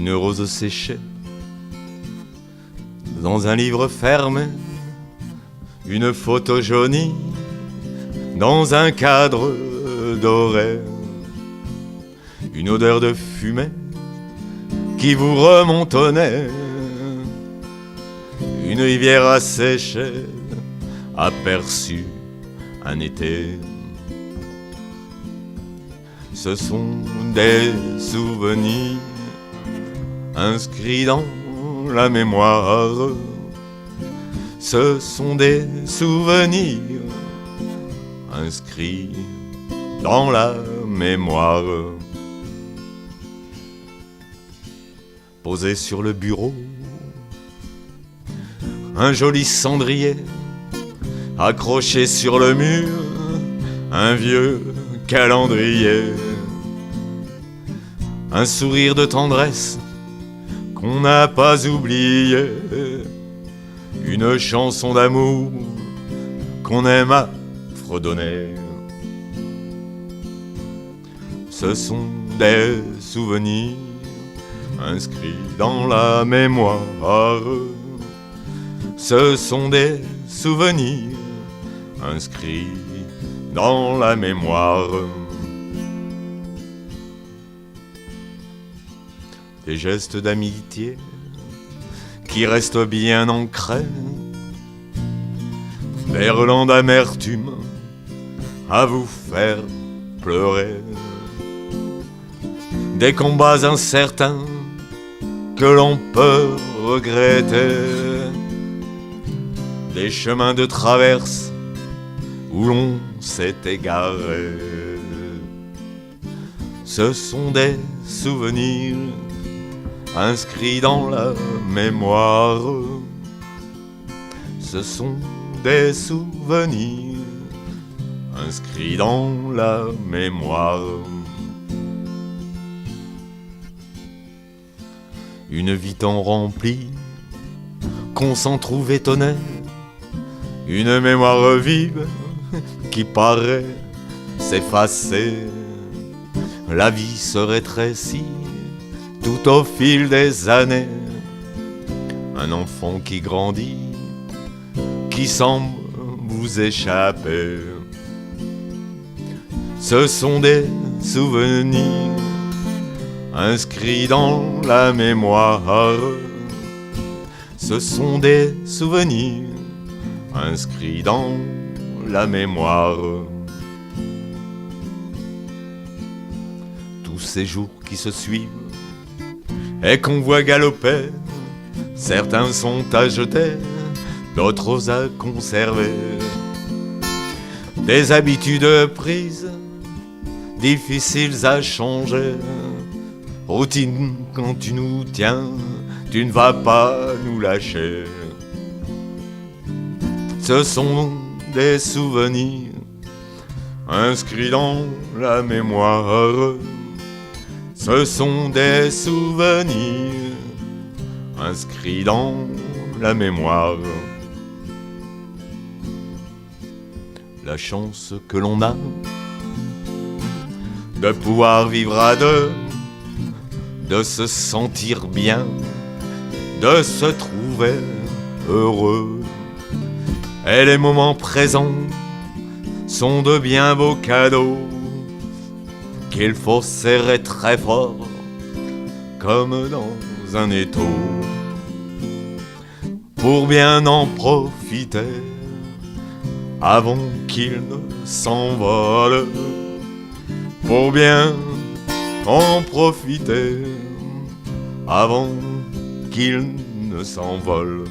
une rose séchée dans un livre fermé, une photo jaunie dans un cadre doré, une odeur de fumée qui vous remonte au nez, une rivière asséchée, aperçue un été. Ce sont des souvenirs inscrits dans la mémoire. Ce sont des souvenirs inscrits dans la mémoire. Posé sur le bureau, un joli cendrier, accroché sur le mur, un vieux calendrier, un sourire de tendresse qu'on n'a pas oublié, une chanson d'amour qu'on aime à fredonner. Ce sont des souvenirs inscrits dans la mémoire. Ce sont des souvenirs inscrits dans la mémoire. Des gestes d'amitié qui restent bien ancrés, des relents d'amertume à vous faire pleurer, des combats incertains que l'on peut regretter, des chemins de traverse où l'on s'est égaré. Ce sont des souvenirs inscrits dans la mémoire. Ce sont des souvenirs inscrits dans la mémoire. Une vie tant remplie qu'on s'en trouve étonné, une mémoire vive qui paraît s'effacer. La vie se rétrécit tout au fil des années, un enfant qui grandit, qui semble vous échapper. Ce sont des souvenirs inscrits dans la mémoire. Ce sont des souvenirs inscrits dans la mémoire. Tous ces jours qui se suivent et qu'on voit galoper, certains sont à jeter, d'autres à conserver. Des habitudes prises, difficiles à changer. Routine, quand tu nous tiens, tu ne vas pas nous lâcher. Ce sont des souvenirs inscrits dans la mémoire. Ce sont des souvenirs inscrits dans la mémoire. La chance que l'on a de pouvoir vivre à deux, de se sentir bien, de se trouver heureux. Et les moments présents sont de bien beaux cadeaux qu'il faut serrer très fort comme dans un étau pour bien en profiter avant qu'il ne s'envole, pour bien en profiter avant qu'il ne s'envole.